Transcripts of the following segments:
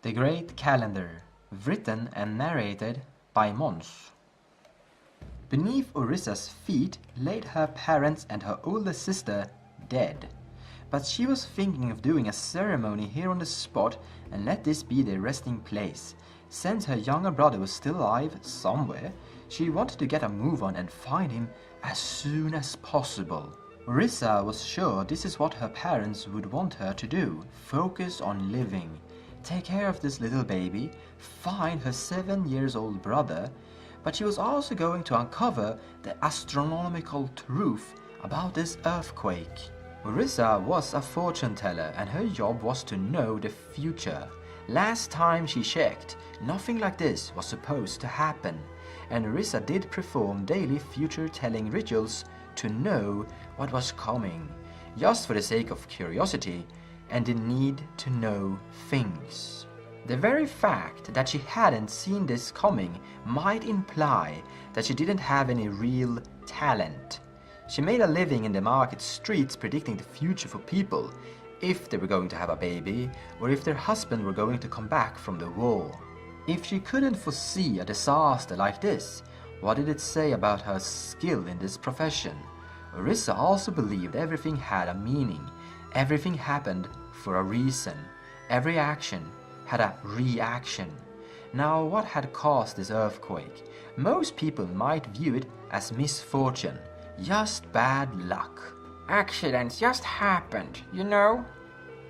The Great Calendar, written and narrated by Mons. Beneath Orisa's feet laid her parents and her older sister dead. But she was thinking of doing a ceremony here on the spot and let this be their resting place. Since her younger brother was still alive somewhere, she wanted to get a move on and find him as soon as possible. Orisa was sure this is what her parents would want her to do. Focus on living. Take care of this little baby, find her 7-year-old brother, but she was also going to uncover the astronomical truth about this earthquake. Orisa was a fortune teller and her job was to know the future. Last time she checked, nothing like this was supposed to happen, and Orisa did perform daily future-telling rituals to know what was coming, just for the sake of curiosity and the need to know things. The very fact that she hadn't seen this coming might imply that she didn't have any real talent. She made a living in the market streets predicting the future for people, if they were going to have a baby or if their husband were going to come back from the war. If she couldn't foresee a disaster like this, what did it say about her skill in this profession? Orisa also believed everything had a meaning. Everything happened for a reason. Every action had a reaction. Now, what had caused this earthquake? Most people might view it as misfortune, just bad luck. Accidents just happened, you know?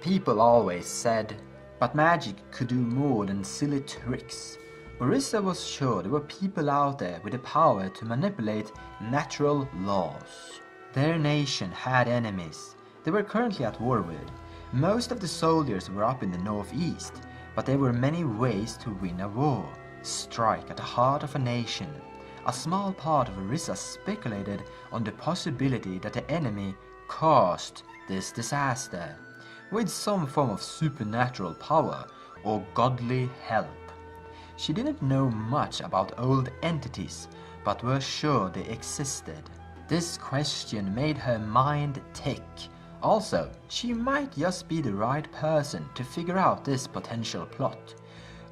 People always said, but magic could do more than silly tricks. Orisa was sure there were people out there with the power to manipulate natural laws. Their nation had enemies they were currently at war with. Most of the soldiers were up in the northeast, but there were many ways to win a war. Strike at the heart of a nation. A small part of Orisa speculated on the possibility that the enemy caused this disaster, with some form of supernatural power or godly help. She didn't know much about old entities, but was sure they existed. This question made her mind tick. Also, she might just be the right person to figure out this potential plot.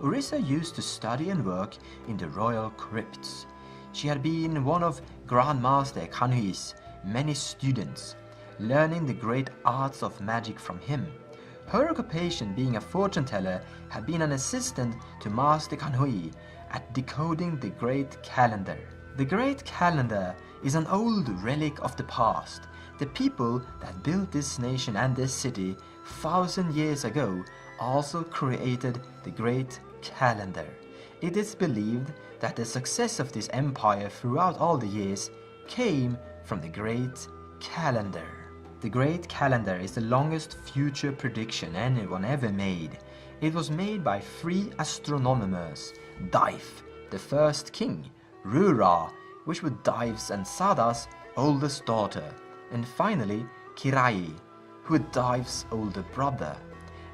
Orisa used to study and work in the royal crypts. She had been one of Grandmaster Kanhui's many students, learning the great arts of magic from him. Her occupation being a fortune teller had been an assistant to Master Kanhui at decoding the Great Calendar. The Great Calendar is an old relic of the past. The people that built this nation and this city 1,000 years ago also created the Great Calendar. It is believed that the success of this empire throughout all the years came from the Great Calendar. The Great Calendar is the longest future prediction anyone ever made. It was made by 3 astronomers: Daif, the first king; Rura, which was Daif's and Sada's oldest daughter; and finally Kirai, who was Daif's older brother.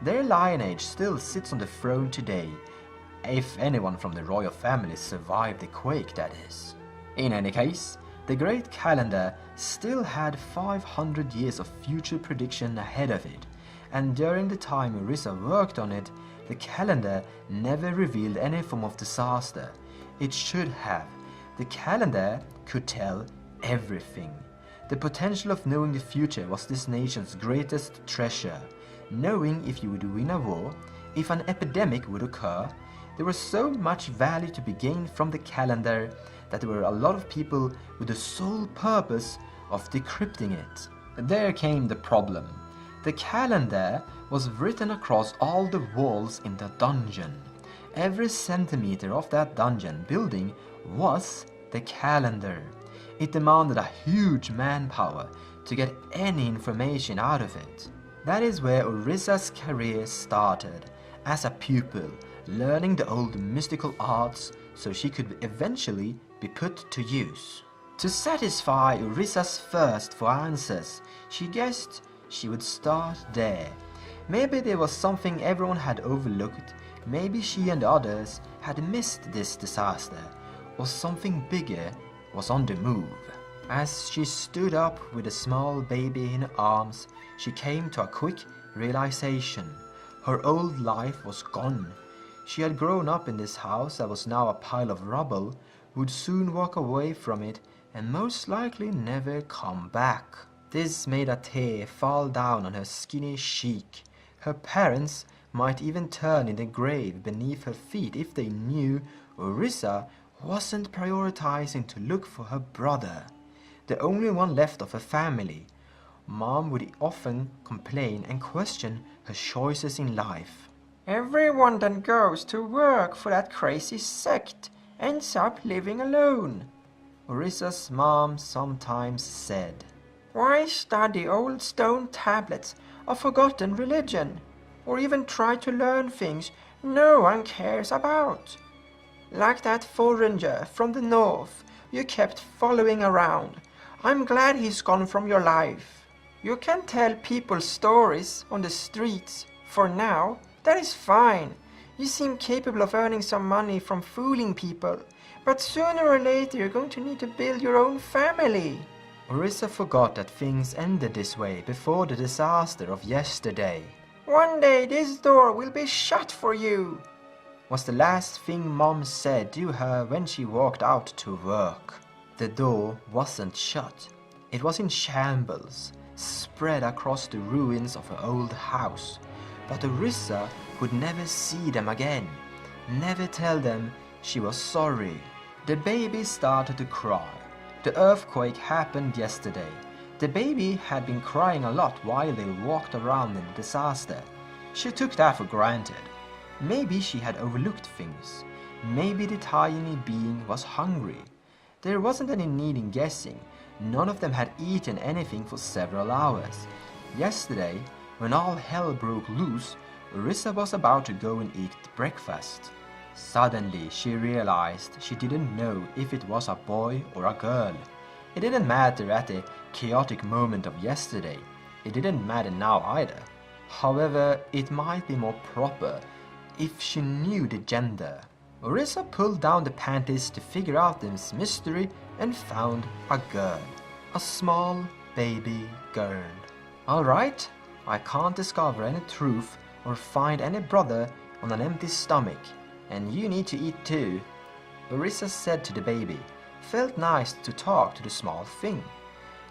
Their lineage still sits on the throne today, if anyone from the royal family survived the quake, that is. In any case, the Great Calendar still had 500 years of future prediction ahead of it, and during the time Orisa worked on it, the calendar never revealed any form of disaster. It should have. The calendar could tell everything. The potential of knowing the future was this nation's greatest treasure. Knowing if you would win a war, if an epidemic would occur, there was so much value to be gained from the calendar that there were a lot of people with the sole purpose of decrypting it. There came the problem. The calendar was written across all the walls in the dungeon. Every centimeter of that dungeon building was the calendar. It demanded a huge manpower to get any information out of it. That is where Orisa's career started, as a pupil, learning the old mystical arts so she could eventually be put to use. To satisfy Orisa's thirst for answers, she guessed she would start there. Maybe there was something everyone had overlooked, maybe she and others had missed this disaster, or something bigger was on the move. As she stood up with a small baby in her arms, she came to a quick realization. Her old life was gone. She had grown up in this house that was now a pile of rubble, would soon walk away from it and most likely never come back. This made a tear fall down on her skinny cheek. Her parents might even turn in the grave beneath her feet if they knew Orisa wasn't prioritizing to look for her brother, the only one left of her family. Mom would often complain and question her choices in life. Everyone that goes to work for that crazy sect ends up living alone, Orisa's mom sometimes said. Why study old stone tablets of forgotten religion, or even try to learn things no one cares about? Like that foreigner from the north you kept following around. I'm glad he's gone from your life. You can tell people stories on the streets for now. That is fine. You seem capable of earning some money from fooling people, but sooner or later you're going to need to build your own family. Orisa forgot that things ended this way before the disaster of yesterday. One day this door will be shut for you, was the last thing Mom said to her when she walked out to work. The door wasn't shut. It was in shambles, spread across the ruins of her old house. But Orisa would never see them again, never tell them she was sorry. The baby started to cry. The earthquake happened yesterday. The baby had been crying a lot while they walked around in the disaster. She took that for granted. Maybe she had overlooked things. Maybe the tiny being was hungry. There wasn't any need in guessing. None of them had eaten anything for several hours. Yesterday, when all hell broke loose, Orisa was about to go and eat breakfast. Suddenly, she realized she didn't know if it was a boy or a girl. It didn't matter at the chaotic moment of yesterday. It didn't matter now either. However, it might be more proper if she knew the gender. Orisa pulled down the panties to figure out this mystery and found a girl. A small baby girl. Alright, I can't discover any truth or find any brother on an empty stomach, and you need to eat too, Orisa said to the baby. Felt nice to talk to the small thing.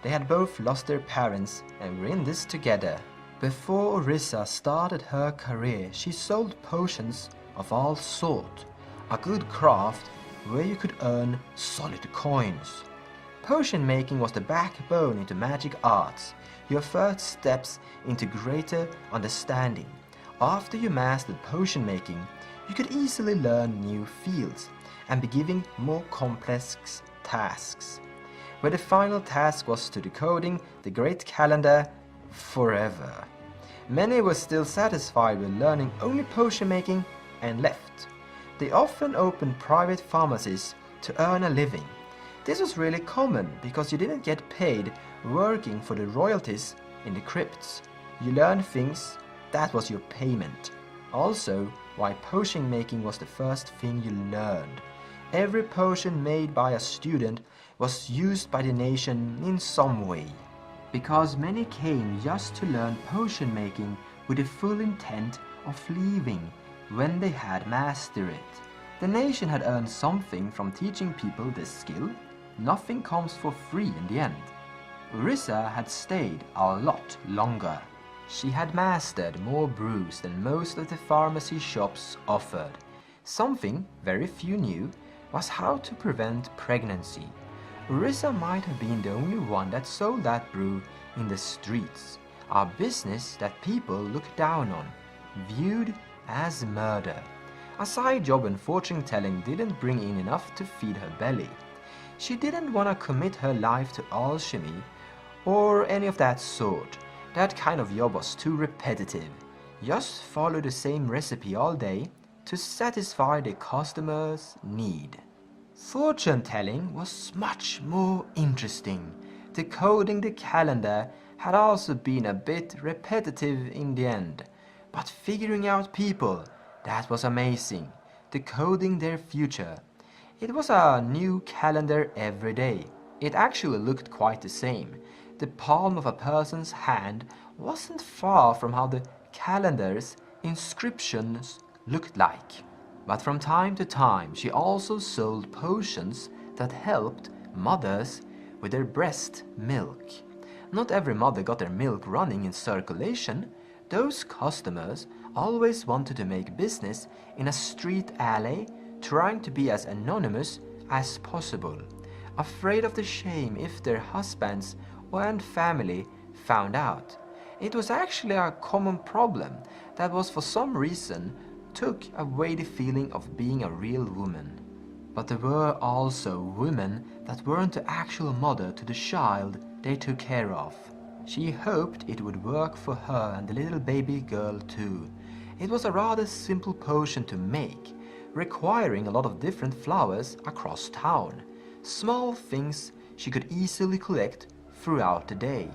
They had both lost their parents and were in this together. Before Orisa started her career, she sold potions of all sorts, a good craft where you could earn solid coins. Potion making was the backbone into magic arts, your first steps into greater understanding. After you mastered potion making, you could easily learn new fields and be given more complex tasks, where the final task was to decoding the great calendar forever. Many were still satisfied with learning only potion making and left. They often opened private pharmacies to earn a living. This was really common because you didn't get paid working for the royalties in the crypts. You learned things, that was your payment. Also, why potion making was the first thing you learned. Every potion made by a student was used by the nation in some way. Because many came just to learn potion making with the full intent of leaving when they had mastered it. The nation had earned something from teaching people this skill. Nothing comes for free in the end. Orisa had stayed a lot longer. She had mastered more brews than most of the pharmacy shops offered. Something very few knew was how to prevent pregnancy. Orisa might have been the only one that sold that brew in the streets, a business that people looked down on, viewed as murder. A side job and fortune telling didn't bring in enough to feed her belly. She didn't want to commit her life to alchemy or any of that sort. That kind of job was too repetitive. Just follow the same recipe all day to satisfy the customer's need. Fortune telling was much more interesting. Decoding the calendar had also been a bit repetitive in the end. But figuring out people, that was amazing. Decoding their future. It was a new calendar every day. It actually looked quite the same. The palm of a person's hand wasn't far from how the calendar's inscriptions looked like. But from time to time she also sold potions that helped mothers with their breast milk. Not every mother got their milk running in circulation. Those customers always wanted to make business in a street alley, trying to be as anonymous as possible, afraid of the shame if their husbands and family found out. It was actually a common problem that was for some reason took away the feeling of being a real woman. But there were also women that weren't the actual mother to the child they took care of. She hoped it would work for her and the little baby girl too. It was a rather simple potion to make, requiring a lot of different flowers across town. Small things she could easily collect throughout the day.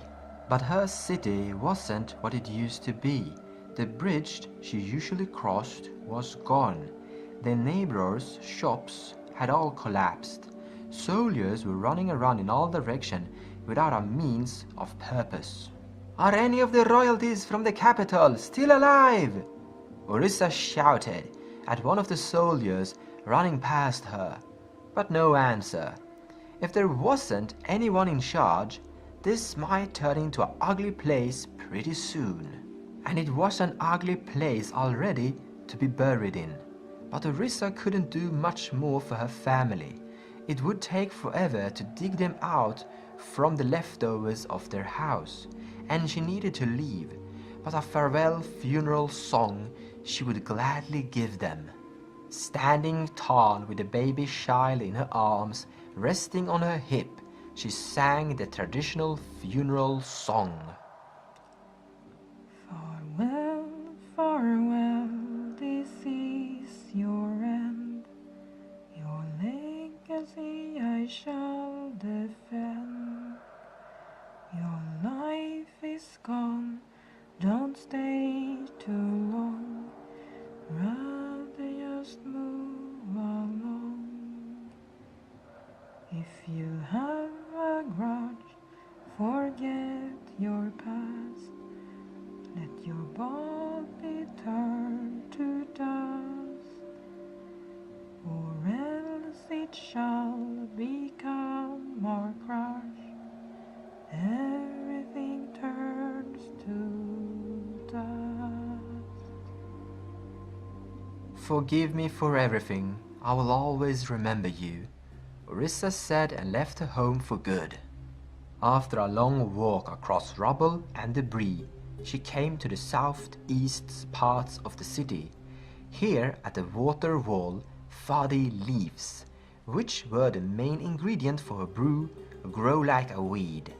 But her city wasn't what it used to be. The bridge she usually crossed was gone. The neighbors' shops had all collapsed. Soldiers were running around in all directions without a means of purpose. "Are any of the royalties from the capital still alive?" Orisa shouted at one of the soldiers running past her, but no answer. If there wasn't anyone in charge, this might turn into an ugly place pretty soon. And it was an ugly place already to be buried in. But Orisa couldn't do much more for her family. It would take forever to dig them out from the leftovers of their house, and she needed to leave, but a farewell funeral song she would gladly give them. Standing tall with the baby child in her arms, resting on her hip, she sang the traditional funeral song. Farewell, farewell, this is your end. Your legacy I shall defend. Your life is gone, don't stay too long. Rather just move along. If you have a grudge, forget your past. Let your body turn to dust, or else it shall become our crush. Everything turns to dust. "Forgive me for everything. I will always remember you," Orisa said and left her home for good. After a long walk across rubble and debris, she came to the southeast parts of the city. Here at the water wall, faddy leaves, which were the main ingredient for a brew, grow like a weed.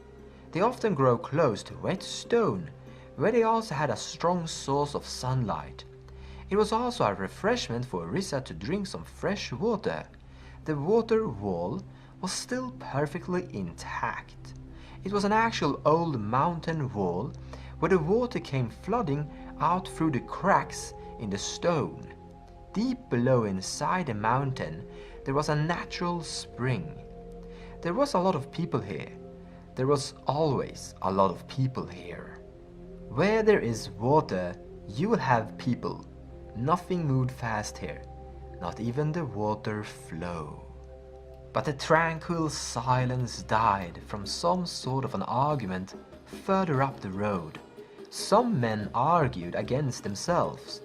They often grow close to wet stone, where they also had a strong source of sunlight. It was also a refreshment for Orisa to drink some fresh water. The water wall was still perfectly intact. It was an actual old mountain wall where the water came flooding out through the cracks in the stone. Deep below inside the mountain, there was a natural spring. There was a lot of people here. There was always a lot of people here. Where there is water, you will have people. Nothing moved fast here, not even the water flow. But the tranquil silence died from some sort of an argument further up the road. Some men argued against themselves.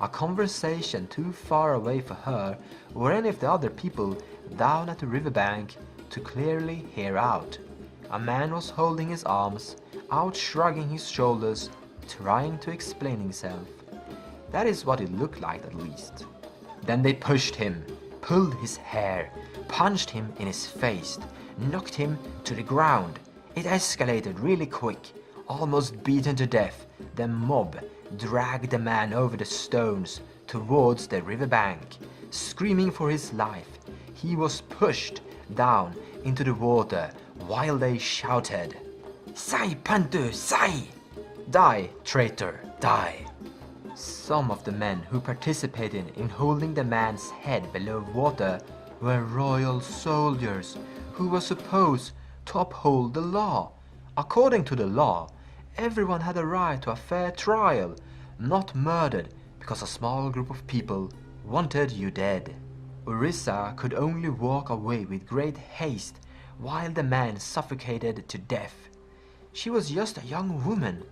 A conversation too far away for her or any of the other people down at the riverbank to clearly hear out. A man was holding his arms out, shrugging his shoulders, trying to explain himself. That is what it looked like, at least. Then they pushed him, pulled his hair, punched him in his face, knocked him to the ground. It escalated really quick, almost beaten to death. The mob dragged the man over the stones towards the riverbank, screaming for his life. He was pushed down into the water while they shouted, "Sai Pantu, Sai! Die, traitor, die!" Some of the men who participated in holding the man's head below water were royal soldiers who were supposed to uphold the law. According to the law, everyone had a right to a fair trial, not murdered because a small group of people wanted you dead. Orisa could only walk away with great haste while the man suffocated to death. She was just a young woman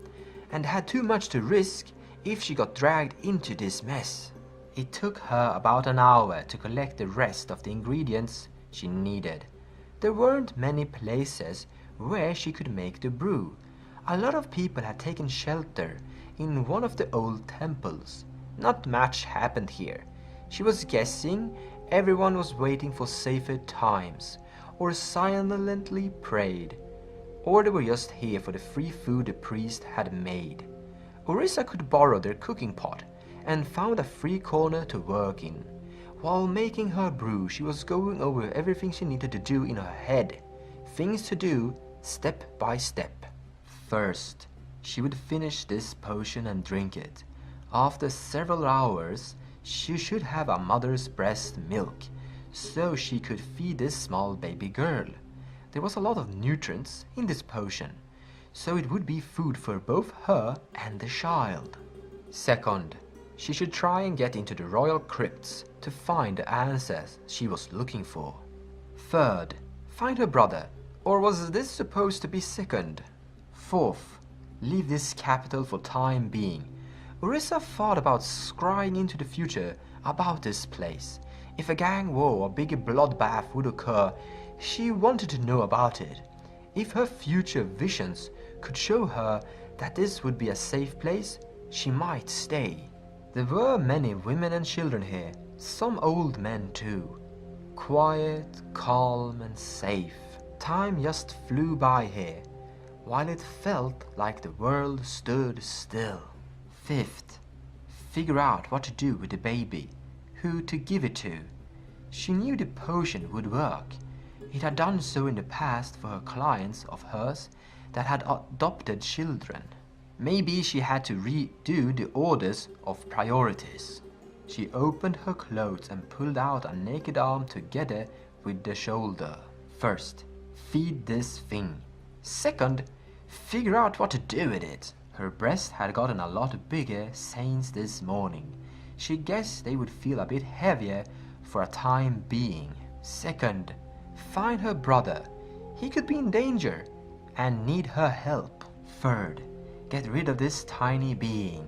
and had too much to risk if she got dragged into this mess. It took her about an hour to collect the rest of the ingredients she needed. There weren't many places where she could make the brew. A lot of people had taken shelter in one of the old temples. Not much happened here. She was guessing everyone was waiting for safer times, or silently prayed, or they were just here for the free food the priest had made. Orisa could borrow their cooking pot and found a free corner to work in. While making her brew, she was going over everything she needed to do in her head. Things to do step by step. First, she would finish this potion and drink it. After several hours, she should have a mother's breast milk, so she could feed this small baby girl. There was a lot of nutrients in this potion, so it would be food for both her and the child. Second, she should try and get into the royal crypts to find the answers she was looking for. Third, find her brother, or was this supposed to be second? Fourth, leave this capital for time being. Orisa thought about scrying into the future about this place. If a gang war or big bloodbath would occur, she wanted to know about it. If her future visions could show her that this would be a safe place, she might stay. There were many women and children here, some old men too. Quiet, calm and safe. Time just flew by here, while it felt like the world stood still. Fifth, figure out what to do with the baby, who to give it to. She knew the potion would work. It had done so in the past for her clients of hers that had adopted children. Maybe she had to redo the orders of priorities. She opened her clothes and pulled out a naked arm together with the shoulder. First, feed this thing. Second, figure out what to do with it. Her breasts had gotten a lot bigger since this morning. She guessed they would feel a bit heavier for a time being. Second, find her brother. He could be in danger and need her help. Third, get rid of this tiny being.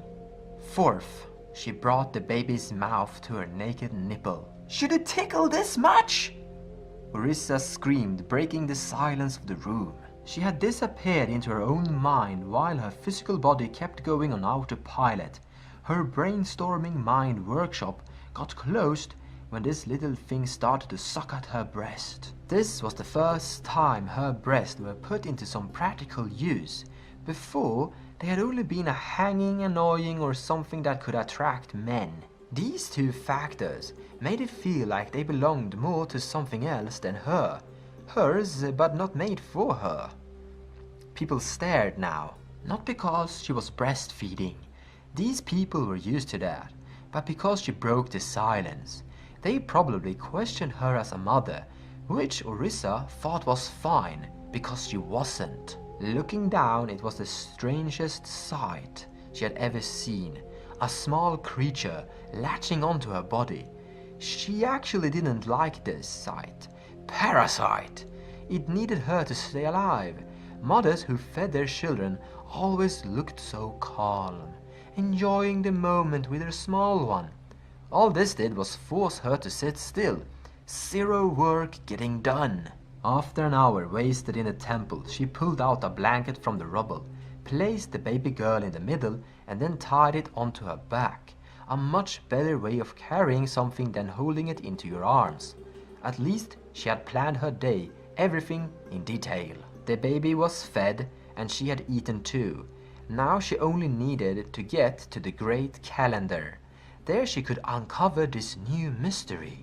Fourth, she brought the baby's mouth to her naked nipple. Should it tickle this much? Orisa screamed, breaking the silence of the room. She had disappeared into her own mind while her physical body kept going on autopilot. Her brainstorming mind workshop got closed when this little thing started to suck at her breast. This was the first time her breasts were put into some practical use. Before, they had only been a hanging, annoying, or something that could attract men. These two factors made it feel like they belonged more to something else than her. Hers, but not made for her. People stared now, not because she was breastfeeding. These people were used to that, but because she broke the silence. They probably questioned her as a mother, which Orisa thought was fine, because she wasn't. Looking down, it was the strangest sight she had ever seen. A small creature latching onto her body. She actually didn't like this sight. Parasite! It needed her to stay alive. Mothers who fed their children always looked so calm, enjoying the moment with their small one. All this did was force her to sit still. Zero work getting done. After an hour wasted in the temple, she pulled out a blanket from the rubble, placed the baby girl in the middle, and then tied it onto her back. A much better way of carrying something than holding it into your arms. At least she had planned her day, everything in detail. The baby was fed, and she had eaten too. Now she only needed to get to the great calendar. There she could uncover this new mystery.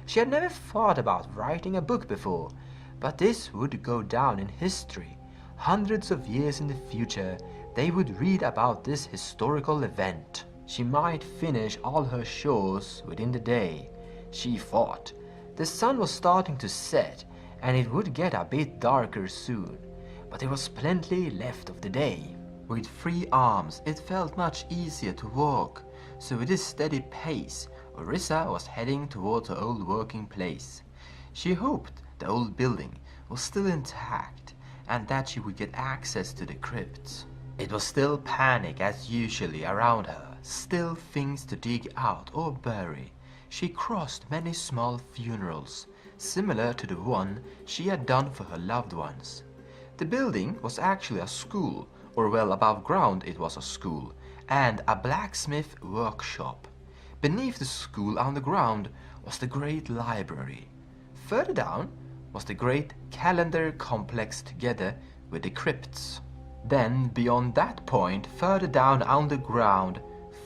She had never thought about writing a book before, but this would go down in history. Hundreds of years in the future, they would read about this historical event. She might finish all her chores within the day, she thought. The sun was starting to set, and it would get a bit darker soon, but there was plenty left of the day. With free arms, it felt much easier to walk, so with a steady pace, Orisa was heading towards her old working place. She hoped the old building was still intact and that she would get access to the crypts. It was still panic as usually around her, still things to dig out or bury. She crossed many small funerals, similar to the one she had done for her loved ones. The building was actually a school, or well above ground it was a school, and a blacksmith workshop. Beneath the school underground was the great library. Further down was the great calendar complex together with the crypts. Then beyond that point, further down underground,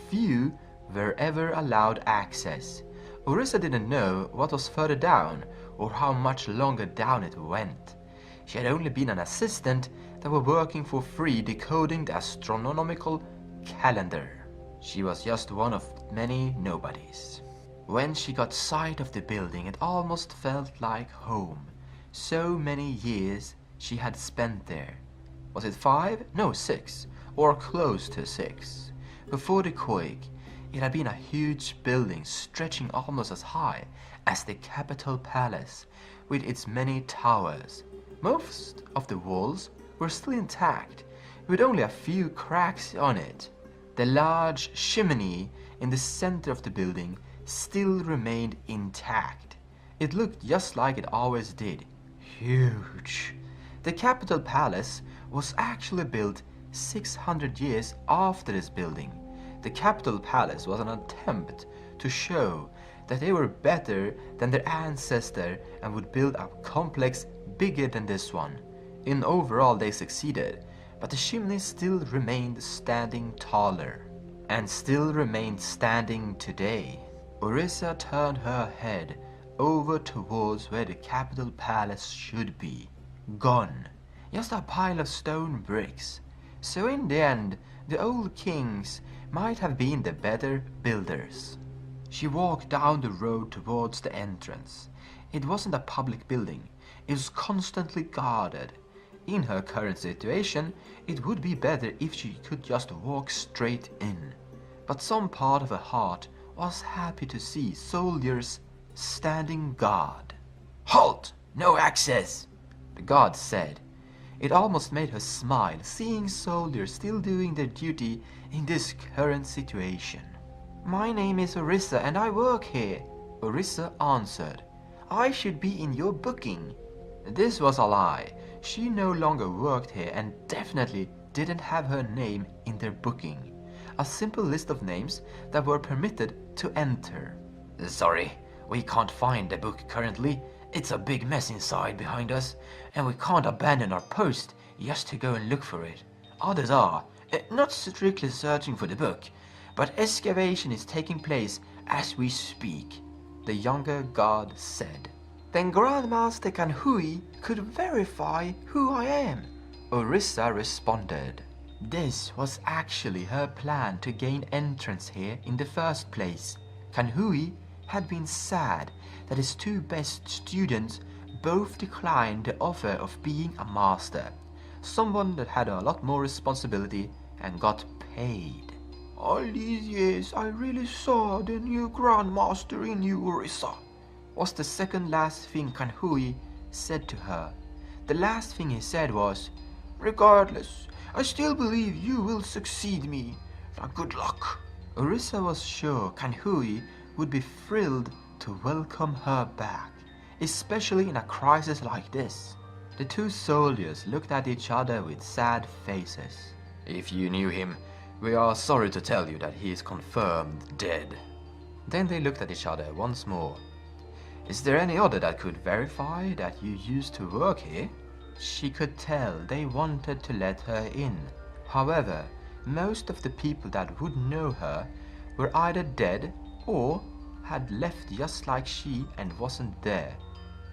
few were ever allowed access. Orisa didn't know what was further down or how much longer down it went. She had only been an assistant that were working for free decoding the astronomical calendar. She was just one of many nobodies. When she got sight of the building, it almost felt like home. So many years she had spent there. Was it 5? No, 6, or close to 6. Before the quake, it had been a huge building stretching almost as high as the Capitol Palace, with its many towers. Most of the walls were still intact, with only a few cracks on it. The large chimney in the center of the building still remained intact. It looked just like it always did. Huge. The Capitol Palace was actually built 600 years after this building. The Capitol Palace was an attempt to show that they were better than their ancestor and would build a complex bigger than this one. In overall they succeeded, but the chimney still remained standing taller, and still remained standing today. Orisa turned her head over towards where the Capitol Palace should be. Gone. Just a pile of stone bricks. So in the end, the old kings might have been the better builders. She walked down the road towards the entrance. It wasn't a public building. It was constantly guarded. In her current situation, it would be better if she could just walk straight in. But some part of her heart was happy to see soldiers standing guard. "Halt! No access!" the guard said. It almost made her smile, seeing soldiers still doing their duty in this current situation. "My name is Orisa and I work here," Orisa answered. "I should be in your booking." This was a lie. She no longer worked here and definitely didn't have her name in their booking. A simple list of names that were permitted to enter. "Sorry, we can't find the book currently. It's a big mess inside behind us, and we can't abandon our post just to go and look for it. Others are, not strictly searching for the book, but excavation is taking place as we speak," the younger guard said. "Then Grandmaster Kanhui could verify who I am," Orisa responded. This was actually her plan to gain entrance here in the first place. Kanhui had been sad that his 2 best students both declined the offer of being a master, someone that had a lot more responsibility and got paid. "All these years I really saw the new Grandmaster in you, Orisa," was the second last thing Kanhui said to her. The last thing he said was, "Regardless, I still believe you will succeed me. Now good luck." Orisa was sure Kanhui would be thrilled to welcome her back, especially in a crisis like this. The 2 soldiers looked at each other with sad faces. "If you knew him, we are sorry to tell you that he is confirmed dead." Then they looked at each other once more. "Is there any other that could verify that you used to work here?" She could tell they wanted to let her in. However, most of the people that would know her were either dead or had left just like she and wasn't there.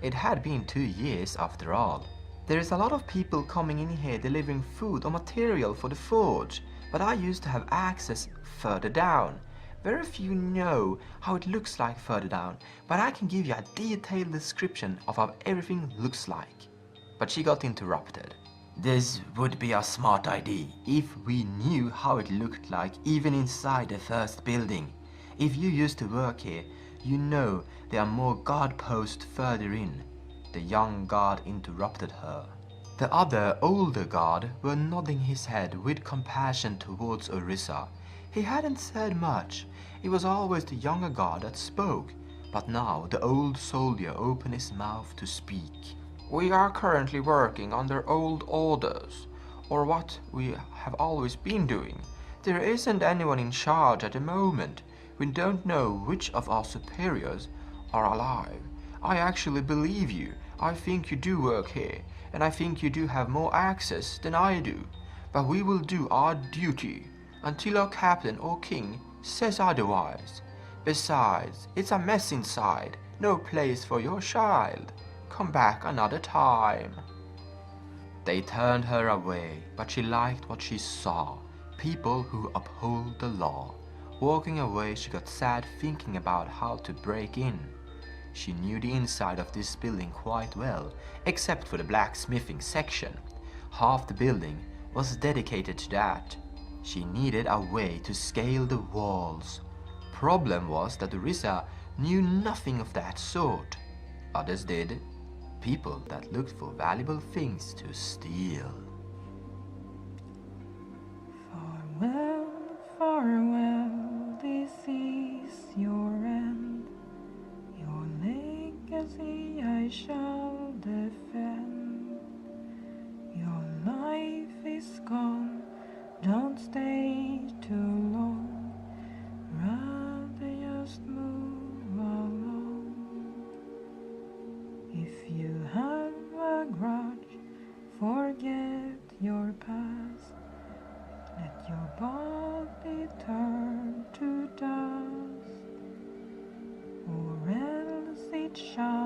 It had been 2 years after all. "There is a lot of people coming in here delivering food or material for the forge, but I used to have access further down. Very few know how it looks like further down, but I can give you a detailed description of how everything looks like." But she got interrupted. "This would be a smart idea if we knew how it looked like even inside the first building. If you used to work here, you know there are more guard posts further in. The young guard interrupted her. The other, older guard were nodding his head with compassion towards Orisa. He hadn't said much. It was always the younger guard that spoke, but now the old soldier opened his mouth to speak. We are currently working under old orders, or what we have always been doing. There isn't anyone in charge at the moment. We don't know which of our superiors are alive. I actually believe you. I think you do work here, and I think you do have more access than I do. But we will do our duty until our captain or king says otherwise. Besides, it's a mess inside, no place for your child. Come back another time. They turned her away, but she liked what she saw. People who uphold the law. Walking away, she got sad thinking about how to break in. She knew the inside of this building quite well, except for the blacksmithing section. Half the building was dedicated to that. She needed a way to scale the walls. Problem was that Orisa knew nothing of that sort. Others did. People that looked for valuable things to steal. Farewell, farewell, this is your end. Your legacy I shall defend. Your life is gone, don't stay too long. Rather just move along. If you have a grudge, forget your past. Let your body turn to dust, or else it shall